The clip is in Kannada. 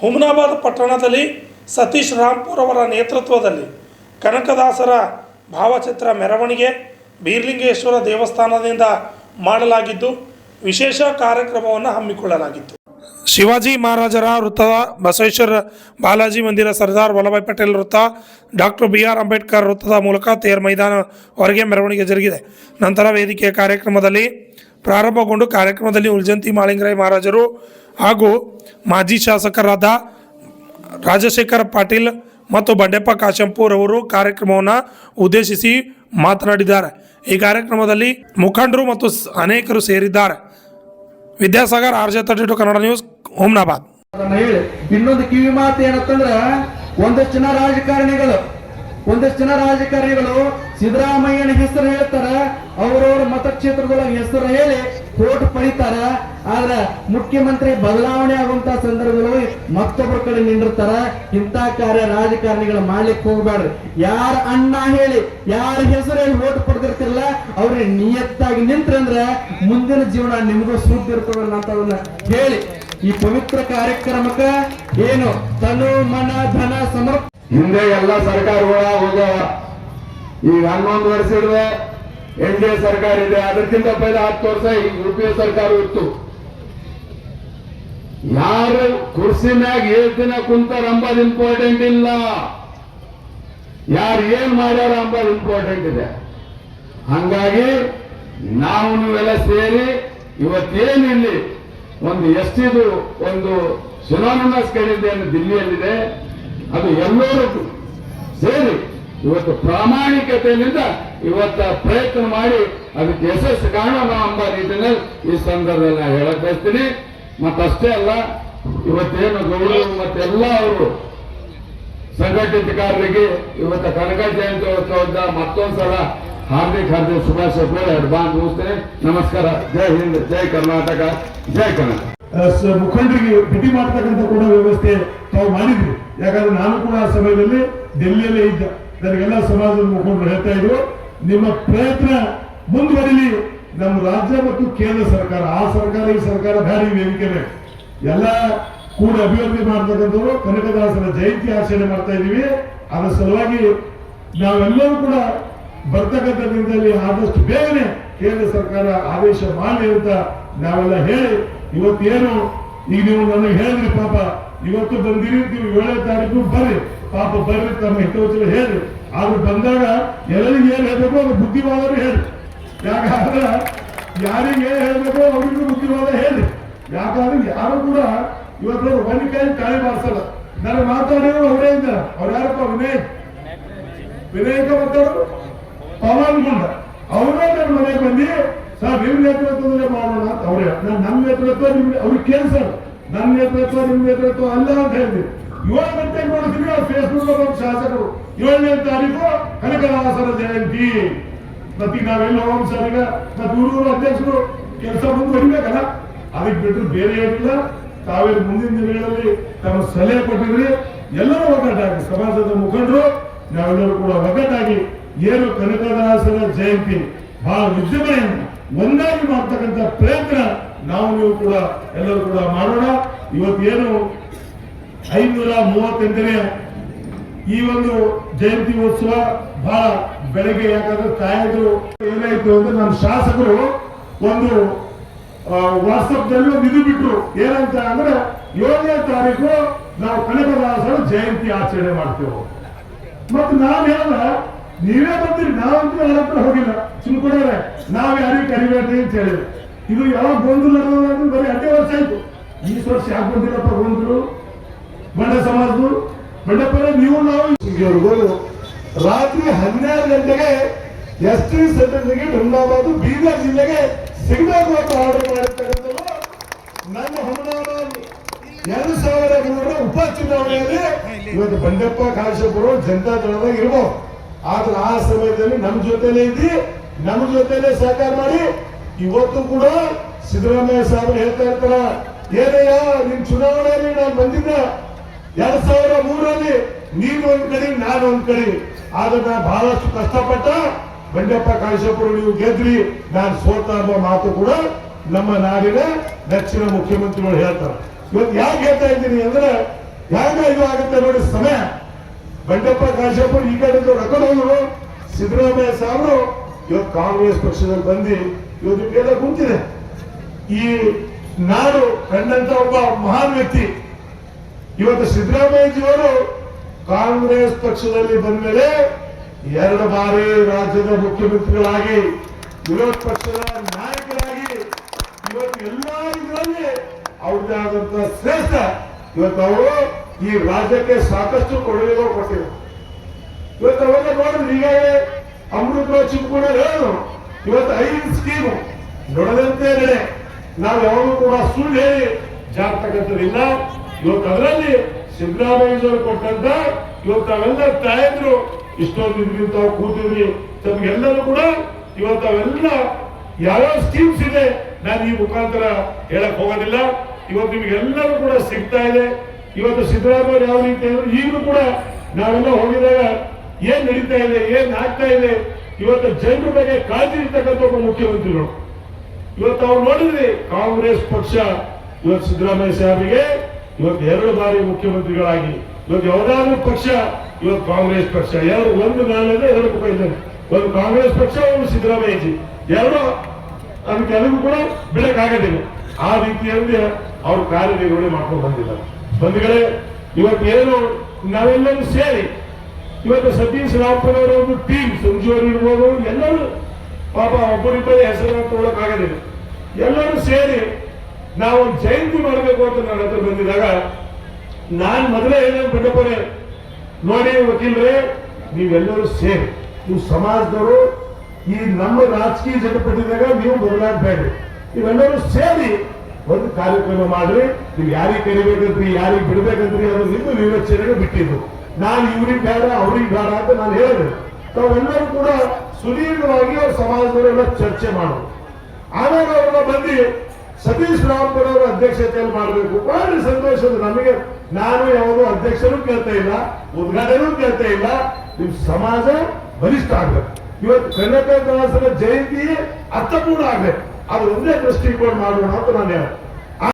ಹುಮನಾಬಾದ್ ಪಟ್ಟಣದಲ್ಲಿ ಸತೀಶ್ ರಾಂಪುರ್ ಅವರ ನೇತೃತ್ವದಲ್ಲಿ ಕನಕದಾಸರ ಭಾವಚಿತ್ರ ಮೆರವಣಿಗೆ ಬೀರ್ಲಿಂಗೇಶ್ವರ ದೇವಸ್ಥಾನದಿಂದ ಮಾಡಲಾಗಿದ್ದು ವಿಶೇಷ ಕಾರ್ಯಕ್ರಮವನ್ನು ಹಮ್ಮಿಕೊಳ್ಳಲಾಗಿತ್ತು. ಶಿವಾಜಿ ಮಹಾರಾಜರ ವೃತ್ತದ ಬಸವೇಶ್ವರ ಬಾಲಾಜಿ ಮಂದಿರ, ಸರ್ದಾರ್ ವಲ್ಲಭಾಯ್ ಪಟೇಲ್ ವೃತ್ತ, ಡಾಕ್ಟರ್ BR ಅಂಬೇಡ್ಕರ್ ವೃತ್ತದ ಮೂಲಕ ತೇರ್ ಮೈದಾನವರೆಗೆ ಮೆರವಣಿಗೆ ಜರುಗಿದೆ. ನಂತರ ವೇದಿಕೆಯ ಕಾರ್ಯಕ್ರಮದಲ್ಲಿ ಪ್ರಾರಂಭಗೊಂಡು ಕಾರ್ಯಕ್ರಮದಲ್ಲಿ ಉಲ್ಜಂತಿ ಮಾಳಿಂಗರಾಯ ಮಹಾರಾಜರು ಹಾಗೂ ಮಾಜಿ ಶಾಸಕರಾದ ರಾಜಶೇಖರ ಪಾಟೀಲ್ ಮತ್ತು ಬಂಡೆಪ್ಪ ಕಾಶಂಪುರ್ ಅವರು ಕಾರ್ಯಕ್ರಮವನ್ನು ಉದ್ದೇಶಿಸಿ ಮಾತನಾಡಿದ್ದಾರೆ. ಈ ಕಾರ್ಯಕ್ರಮದಲ್ಲಿ ಮುಖಂಡರು ಮತ್ತು ಅನೇಕರು ಸೇರಿದ್ದಾರೆ. Vidyasagar, RJ32 Kannada news, Humnabad. ಇನ್ನೊಂದು ಕಿವಿ ಮಾತು ಏನಂತಂದ್ರೆ, ಒಂದಷ್ಟು ಜನ ರಾಜಕಾರಣಿಗಳು ಸಿದ್ದರಾಮಯ್ಯನ ಹೆಸರು ಹೇಳ್ತಾರ, ಅವರವ್ರ ಮತಕ್ಷೇತ್ರದೊಳಗೆ ಹೆಸರು ಹೇಳಿ ಓಟ್ ಪಡಿತಾರ. ಆದ್ರೆ ಮುಖ್ಯಮಂತ್ರಿ ಬದಲಾವಣೆ ಆಗುವಂತ ಸಂದರ್ಭದಲ್ಲಿ ಮತ್ತೊಬ್ಬರ ಕಡೆ ನಿಂದಿರ್ತಾರ. ಇಂಥ ಕಾರ್ಯ ರಾಜಕಾರಣಿಗಳು ಮಾಡ್ಲಿಕ್ಕೆ ಹೋಗ್ಬೇಡ್ರಿ. ಯಾರ ಅಣ್ಣ ಹೇಳಿ ಯಾರ ಹೆಸರು ಹೇಳಿ ಓಟ್ ಪಡೆದಿರ್ತಿರಲ್ಲ, ಅವ್ರಿಗೆ ನಿಯತ್ತಾಗಿ ನಿಂತ್ರಂದ್ರೆ ಮುಂದಿನ ಜೀವನ ನಿಮಗೂ ಸುದ್ದಿ ಇರ್ತದಲ್ಲ ಅಂತವನ್ನ ಹೇಳಿ ಈ ಪವಿತ್ರ ಕಾರ್ಯಕ್ರಮಕ್ಕೆ ಏನು ತನು ಮನ ಧನ ಸಮರ್ಪ. ಹಿಂದೆ ಎಲ್ಲ ಸರ್ಕಾರಗಳ ಹೋಗ್ಯಾವ. ಈಗ 11 ವರ್ಷ ಇರುವೆ NDA ಸರ್ಕಾರ ಇದೆ. ಅದಕ್ಕಿಂತ ಪೈಲ 10 ವರ್ಷ UPA ಸರ್ಕಾರ ಇತ್ತು. ಯಾರು ಕುರ್ಸಿ ಮ್ಯಾಗ 7 ದಿನ ಕುಂತಾರ ಅಂಬದು ಇಂಪಾರ್ಟೆಂಟ್ ಇಲ್ಲ, ಯಾರು ಏನ್ ಮಾಡ್ಯಾರ ಅಂಬದು ಇಂಪಾರ್ಟೆಂಟ್ ಇದೆ. ಹಂಗಾಗಿ ನಾವು ನೀವೆಲ್ಲ ಸೇರಿ ಇವತ್ತೇನಿಲ್ಲಿ ಒಂದು ಎಷ್ಟಿದು ಒಂದು ಸಿನಾನಿಮಸ್ ಕಡಿದೆ ದಿಲ್ಲಿಯಲ್ಲಿದೆ, ಅದು ಎಲ್ಲರೂ ಸೇರಿ ಇವತ್ತು ಪ್ರಾಮಾಣಿಕತೆಯಿಂದ ಇವತ್ತ ಪ್ರಯತ್ನ ಮಾಡಿ ಅದಕ್ಕೆ ಯಶಸ್ಸು ಕಾಣೋಣ ಎಂಬ ರೀತಿಯಲ್ಲಿ ಈ ಸಂದರ್ಭದಲ್ಲಿ ನಾನು ಹೇಳಕ್ ಬಯಸ್ತೀನಿ. ಮತ್ತಷ್ಟೇ ಅಲ್ಲ, ಇವತ್ತೇನು ಗೌರವ ಮತ್ತೆಲ್ಲ ಅವರು ಸಂಘಟಿತಕಾರರಿಗೆ ಇವತ್ತ ಕನಕ ಜಯಂತಿ ಉತ್ಸವದ ಮತ್ತೊಂದ್ಸಲ ಹಾರ್ದಿಕ ಶುಭಾಶಯ ಅಡ್ವಾನ್ಸ್ ಮುಗಿಸ್ತೇನೆ. ನಮಸ್ಕಾರ. ಜೈ ಹಿಂದ್, ಜೈ ಕರ್ನಾಟಕ, ಜೈ ಕನ್ನಡ. ಮುಖಂಡರಿಗೆ ಭೇಟಿ ಮಾಡ್ತಕ್ಕಂಥ ಕೂಡ ವ್ಯವಸ್ಥೆ ತಾವು ಮಾಡಿದ್ವಿ. ಯಾಕಂದ್ರೆ ನಾನು ಕೂಡ ಆ ಸಮಯದಲ್ಲಿ ಡೆಲ್ಲಿಯಲ್ಲೇ ಇದ್ದ. ನನಗೆಲ್ಲ ಸಮಾಜದ ಮುಖಂಡರು ಹೇಳ್ತಾ ಇದ್ರು, ನಿಮ್ಮ ಪ್ರಯತ್ನ ಮುಂದುವರಿಲಿ. ನಮ್ಮ ರಾಜ್ಯ ಮತ್ತು ಕೇಂದ್ರ ಸರ್ಕಾರ, ಆ ಸರ್ಕಾರ ಈ ಸರ್ಕಾರ ಭಾರಿ ವೇದಿಕೆ ಬೇಕು, ಎಲ್ಲ ಕೂಡ ಅಭಿವೃದ್ಧಿ ಮಾಡ್ತಕ್ಕಂಥವ್ರು ಕನಕದಾಸರ ಜಯಂತಿ ಆಚರಣೆ ಮಾಡ್ತಾ ಇದೀವಿ. ಅದರ ಸಲುವಾಗಿ ನಾವೆಲ್ಲರೂ ಕೂಡ ಬರ್ತಕ್ಕಂಥ ದಿನದಲ್ಲಿ ಆದಷ್ಟು ಬೇಗನೆ ಕೇಂದ್ರ ಸರ್ಕಾರ ಆದೇಶ ಮಾಡಲಿ ಅಂತ ನಾವೆಲ್ಲ ಹೇಳಿ, ಇವತ್ತೇನು ಈಗ ನೀವು ನನಗೆ ಹೇಳಿದ್ರಿ, ಪಾಪ ಇವತ್ತು ಬಂದಿರಿ, ನೀವು 7ನೇ ತಾರೀಕು ಬರ್ರಿ, ಪಾಪ ಬರ್ರಿ, ತಮ್ಮ ಹಿತವಚನ ಹೇಳ್ರಿ. ಆದ್ರೂ ಬಂದಾಗ ಎಲ್ಲರಿಗೆ ಏನ್ ಹೇಳ್ಬೇಕು ಅದು ಬುದ್ಧಿವಾದರು ಹೇಳ್ರಿ. ಯಾಕಂದ್ರೆ ಯಾರಿಗೆ ಏನ್ ಹೇಳ್ಬೇಕು ಅವ್ರಿಗೂ ಬುದ್ಧಿವಾದ ಹೇಳ್ರಿ. ಯಾಕಂದ್ರೆ ಯಾರು ಕೂಡ ಇವತ್ತು ಒಂದು ಕೈ ಕಾಳಿ ಬಾರಿಸಲ್ಲ. ನಾನು ಮಾತಾಡಿದ್ರು ಅವರೇ ಇದ್ದಾರೆ. ಅವ್ರು ಯಾರಪ್ಪ? ವಿನಾಯಕ ಮಾತಾಡೋರು ಪವನ್ ಗುಂಡ. ಅವರೇ ನನ್ನ ಮನೆಗೆ ಬಂದು, ಸರ್ ನಿಮ್ ನೇತೃತ್ವದಲ್ಲೇ ಮಾಡೋಣ ಅಂತ ಅವ್ರೆ. ನನ್ನ ನೇತೃತ್ವ ನಿಮ್ಗೆ ಅವ್ರಿಗೆ ಕೇಳಿಸೋರು, ನನ್ನ ನೇತೃತ್ವ ನಿಮ್ ನೇತೃತ್ವ ಅಲ್ಲ ಅಂತ ಹೇಳಿದ್ವಿ. 7 ಗಂಟೆಗೆ ನೋಡಿದ್ವಿ ಫೇಸ್ಬುಕ್ ಶಾಸಕರು 7ನೇ ತಾರೀಕು ಕನಕದಾಸರ ಜಯಂತಿ. ಮತ್ತೆ ನಾವೆಲ್ಲ ಹೋಗೋಣ ಸರ್, ಈಗ ಮತ್ತೆ ಊರೂರು ಅಧ್ಯಕ್ಷರು ಕೆಲಸ ಮುಂದುವರಿಬೇಕಲ್ಲ, ಅದಕ್ಕೆ ಬಿಟ್ಟರೆ ಬೇರೆ ಏನಿಲ್ಲ. ತಾವೇನು ಮುಂದಿನ ದಿನಗಳಲ್ಲಿ ತಮ್ಮ ಸಲಹೆ ಕೊಟ್ಟಿದ್ರಿ, ಎಲ್ಲರೂ ಒಗ್ಗಟ್ಟಾಗಿ ಸಮಾಜದ ಮುಖಂಡರು ನಾವೆಲ್ಲರೂ ಕೂಡ ಒಗ್ಗಟ್ಟಾಗಿ ಏನು ಕನಕದಾಸರ ಜಯಂತಿ ಬಹಳ ವಿಜೃಂಭಣೆಯಿಂದ ಒಂದಾಗಿ ಮಾಡ್ತಕ್ಕಂಥ ಪ್ರಯತ್ನ ನಾವು ನೀವು ಕೂಡ ಎಲ್ಲರೂ ಕೂಡ ಮಾಡೋಣ. ಇವತ್ತೇನು 538ನೇ ಈ ಒಂದು ಜಯಂತಿ ಉತ್ಸವ ಬಹಳ ಬೆಳಗ್ಗೆ, ಯಾಕಂದ್ರೆ ತಾಯಂದ್ರು ಏನಾಯ್ತು ಅಂದ್ರೆ ನಮ್ಮ ಶಾಸಕರು ಒಂದು ವಾಟ್ಸಪ್ ನಲ್ಲಿ ಒಂದು ಇದು ಬಿಟ್ರು, ಏನಂತ ಅಂದ್ರೆ 7ನೇ ತಾರೀಕು ನಾವು ಕನಕದಾಸರ ಜಯಂತಿ ಆಚರಣೆ ಮಾಡ್ತೇವೆ. ಮತ್ತೆ ನಾವ್ ಹೇಳ ನೀವೇ ಬಂದಿರಿ, ನಾವಂತೂ ಯಾರ ಹತ್ರ ಹೋಗಿಲ್ಲ, ಸುಮ್ಕೊಂಡ್ರೆ ನಾವ್ ಯಾರಿಗೆ ಕರಿಬೇಡ್ರಿ ಅಂತ ಹೇಳಿದ್ರು. ಇದು ಯಾವಾಗ ಗೊಂದಲ ನಡೆದ ಬರೀ 2 ವರ್ಷ ಆಯ್ತು. ಈ ವರ್ಷ ಯಾಕೆ ಬಂದಿರಪ್ಪ ಗೊಂದಲು? ಬಂಡ ಸಮಾಜದ್ದು ಬಂಡಪ್ಪರ ನೀವು ನಾವು ರಾತ್ರಿ 12 ಗಂಟೆಗೆ ST ಸರ್ಟಿಫಿಕೇಟ್ ಹುಮನಾಬಾದ್ ಬೀದರ್ ಜಿಲ್ಲೆಗೆ ಸಿಗಬೇಕು ಅಂತ ಆರ್ಡರ್ ಮಾಡಿರ್ತಕ್ಕಂಥದ್ದು. ನನ್ನ ಹುಮನಾಬಾದ್ 2003 ಉಪಚುನಾವಣೆಯಲ್ಲಿ ಇವತ್ತು ಬಂಡೆಪ್ಪ ಕಾಶಪುರ ಜನತಾ ದಳದಾಗ ಇರ್ಬೋದು. ಆದ್ರೆ ಆ ಸಮಯದಲ್ಲಿ ನಮ್ಮ ಜೊತೆಲೇ ಇದ್ದಿ, ನಮ್ಮ ಜೊತೆಲೇ ಸಹಕಾರ ಮಾಡಿ. ಇವತ್ತು ಕೂಡ ಸಿದ್ದರಾಮಯ್ಯ ಸಾಹೇಬರು ಹೇಳ್ತಾ ಇರ್ತಾರ, ಏನಯ್ಯ ನಿಮ್ ಚುನಾವಣೆಯಲ್ಲಿ ನಾನು ಬಂದಿದ್ದ 2003ರಲ್ಲಿ ನೀನು ಒಂದ್ ಕಡೆ ನಾನು ಒಂದ್ ಕಡೆ. ಆದ್ರೆ ನಾನು ಬಹಳಷ್ಟು ಕಷ್ಟಪಟ್ಟ ಬಂಡೆಪ್ಪ ಕಾಶಪುರ ನೀವು ಗೆದ್ರಿ, ನಾನು ಸೋತ ಅನ್ನೋ ಮಾತು ಕೂಡ ನಮ್ಮ ನಾಡಿನ ನೆಚ್ಚಿನ ಮುಖ್ಯಮಂತ್ರಿಗಳು ಹೇಳ್ತಾರೆ. ಇವತ್ತು ಯಾಕೆ ಹೇಳ್ತಾ ಇದ್ದೀನಿ ಅಂದ್ರೆ ಹ್ಯಾಂಗ ಇದು ಆಗುತ್ತೆ ನೋಡಿ ಸಮಯ. ಬಂಡೆಪ್ಪ ಕಾಶಪ್ಪರು ಈ ಕಡೆ ರೊಕ್ಕ ಹೋದ್ರು, ಸಿದ್ದರಾಮಯ್ಯ ಸಾಹೇಬರು ಇವತ್ತು ಕಾಂಗ್ರೆಸ್ ಪಕ್ಷದಲ್ಲಿ ಬಂದು ಇವತ್ತು ಎಲ್ಲ ಕುಂತಿದೆ. ಈ ನಾಡು ಕಂಡಂತ ಒಬ್ಬ ಮಹಾನ್ ವ್ಯಕ್ತಿ ಇವತ್ತು ಸಿದ್ದರಾಮಯ್ಯಜಿಯವರು ಕಾಂಗ್ರೆಸ್ ಪಕ್ಷದಲ್ಲಿ ಬಂದ ಮೇಲೆ 2 ಬಾರಿ ರಾಜ್ಯದ ಮುಖ್ಯಮಂತ್ರಿಗಳಾಗಿ ವಿರೋಧ ಪಕ್ಷದ ನಾಯಕರಾಗಿ ಇವತ್ತು ಎಲ್ಲ ಇದರಲ್ಲಿ ಅವ್ರದ್ದೇ ಆದಂತಹ ಶ್ರೇಷ್ಠ. ಇವತ್ತು ಅವರು ಈ ರಾಜ್ಯಕ್ಕೆ ಸಾಕಷ್ಟು ಕೊಡುಗೆಗಳು ಕೊಟ್ಟಿದ್ದಾರೆ. ಇವತ್ತು ಅವೆಲ್ಲ ನೋಡಿದ್ರೆ ಈಗಾಗಲೇ ಅಮೃತ ಚಿಕ್ಕೂಡ ಹೇಳೋದು ಇವತ್ತು 5 ಸ್ಕೀಮು ನೋಡದಂತೆ ನಡೆ. ನಾವು ಯಾವಾಗಲೂ ಕೂಡ ಸುಳ್ಳು ಹೇಳಿ ಜಾಗ್ತಕ್ಕಂಥದ್ದಿಲ್ಲ. ಇವತ್ತು ಅದರಲ್ಲಿ ಸಿದ್ದರಾಮಯ್ಯವರು ಕೊಟ್ಟಂತ ಇವತ್ತು ಅವೆಲ್ಲ ತಾಯಂದ್ರು ಇಷ್ಟೊಂದು ಇದರಿಂದ ಕೂತಿದ್ವಿ. ತಮ್ಗೆಲ್ಲರೂ ಕೂಡ ಇವತ್ತು ಅವೆಲ್ಲ ಯಾವ್ಯಾವ ಸ್ಕೀಮ್ಸ್ ಇದೆ ನಾನು ಈ ಮುಖಾಂತರ ಹೇಳಕ್ ಹೋಗೋದಿಲ್ಲ. ಇವತ್ತು ನಿಮ್ಗೆಲ್ಲರೂ ಕೂಡ ಸಿಗ್ತಾ ಇದೆ. ಇವತ್ತು ಸಿದ್ದರಾಮಯ್ಯ ಯಾವ ರೀತಿ ಅಂದ್ರೆ ಈಗಲೂ ಕೂಡ ನಾವೆಲ್ಲ ಹೋಗಿದಾಗ ಏನ್ ನಡೀತಾ ಇದೆ, ಏನ್ ಆಗ್ತಾ ಇದೆ, ಇವತ್ತು ಜನರ ಬಗ್ಗೆ ಕಾಳಜಿ ಇರ್ತಕ್ಕಂಥ ಒಬ್ಬ ಮುಖ್ಯಮಂತ್ರಿಗಳು. ಇವತ್ತು ಅವ್ರು ನೋಡಿದ್ರಿ ಕಾಂಗ್ರೆಸ್ ಪಕ್ಷ ಇವತ್ತು ಸಿದ್ದರಾಮಯ್ಯ ಸಾಹೇಬರಿಗೆ ಇವತ್ತು 2 ಬಾರಿ ಮುಖ್ಯಮಂತ್ರಿಗಳಾಗಿ ಇವತ್ತು ಯಾವುದಾದ್ರೂ ಪಕ್ಷ ಇವತ್ತು ಕಾಂಗ್ರೆಸ್ ಪಕ್ಷ ಒಂದು ನಾಳೆ 2 ಮುಖ ಇದ್ದಾರೆ. ಒಂದು ಕಾಂಗ್ರೆಸ್ ಪಕ್ಷ, ಒಂದು ಸಿದ್ದರಾಮಯ್ಯಜಿ, 2 ಅದಕ್ಕೆ ಅದಕ್ಕೂ ಕೂಡ ಬಿಡಕ್ಕಾಗೋದಿಲ್ಲ. ಆ ರೀತಿಯಲ್ಲಿ ಅವ್ರ ಕಾರ್ಯನಿರ್ವಹಣೆ ಮಾಡ್ಕೊಂಡು ಬಂದಿದ್ದಾರೆ. ಬಂಧುಗಳೇ, ಇವತ್ತೇನು ನಾವೆಲ್ಲರೂ ಸೇರಿ ಇವತ್ತು ಸತೀಶ್ ರಾಮಪ್ಪನವರ ಒಂದು ಟೀಮ್, ಸಂಜು ಅವರು ಇರ್ಬೋದು, ಎಲ್ಲರೂ ಪಾಪ ಒಬ್ಬರಿಬ್ಬರೇ ಹೆಸರನ್ನು ತಗೊಳಕ್ಕಾಗೋದಿಲ್ಲ. ಎಲ್ಲರೂ ಸೇರಿ ನಾವು ಒಂದು ಜಯಂತಿ ಮಾಡಬೇಕು ಅಂತ ನನ್ನ ಹತ್ರ ಬಂದಿದಾಗ ನಾನು ಮೊದಲೇ ಏನೇನು ಬಿಟ್ಟಪ್ಪರೆ ನೋಡಿ ವಕೀಲರೇ, ನೀವೆಲ್ಲರೂ ಸೇರಿ, ನೀವು ಸಮಾಜದವರು, ಈ ನಮ್ಮ ರಾಜಕೀಯ ಚಟುವಟಿಕೆದಾಗ ನೀವು ಬದಲಾಗಬೇಡ್ರಿ, ನೀವೆಲ್ಲರೂ ಸೇರಿ ಒಂದು ಕಾರ್ಯಕ್ರಮ ಮಾಡ್ರಿ. ನೀವು ಯಾರಿಗೆ ಕರಿಬೇಕಂತ್ರಿ, ಯಾರಿಗೆ ಬಿಡ್ಬೇಕಂತ್ರಿ ಅದು ನಿಮ್ಮ ವಿವೇಚನೆಗೆ ಬಿಟ್ಟಿದ್ದು. ನಾನು ಇವ್ರಿಗೆ ಬೇಡ ಅವ್ರಿಗೆ ಬೇಡ ಅಂತ ನಾನು ಹೇಳಿದೆ. ತಾವೆಲ್ಲರೂ ಕೂಡ ಸುದೀರ್ಘವಾಗಿ ಅವ್ರ ಸಮಾಜದವರೆಲ್ಲ ಚರ್ಚೆ ಮಾಡೋದು. ಆಮೇಲೆ ಅವ್ರನ್ನ ಬಂದು ಸತೀಶ್ ರಾಮಪ್ಪನವರ ಅಧ್ಯಕ್ಷತೆಯಲ್ಲಿ ಮಾಡಬೇಕು. ಬಹಳ ಸಂತೋಷದ ನಮಗೆ. ನಾನು ಯಾವುದೋ ಅಧ್ಯಕ್ಷರು ಕೇಳ್ತಾ ಇಲ್ಲ, ಉದ್ಘಾಟನೆ ಕೇಳ್ತಾ ಇಲ್ಲ. ನಿಮ್ ಸಮಾಜ ಬಲಿಷ್ಠ ಆಗ್ಬೇಕು. ಇವತ್ತು ಕನಕದಾಸರ ಜಯಂತಿ ಅರ್ಥಪೂರ್ಣ ಆಗ್ಬೇಕು. ಅದು ಒಂದೇ ದೃಷ್ಟಿಕೋನ ಮಾಡೋಣ ಅಂತ ನಾನು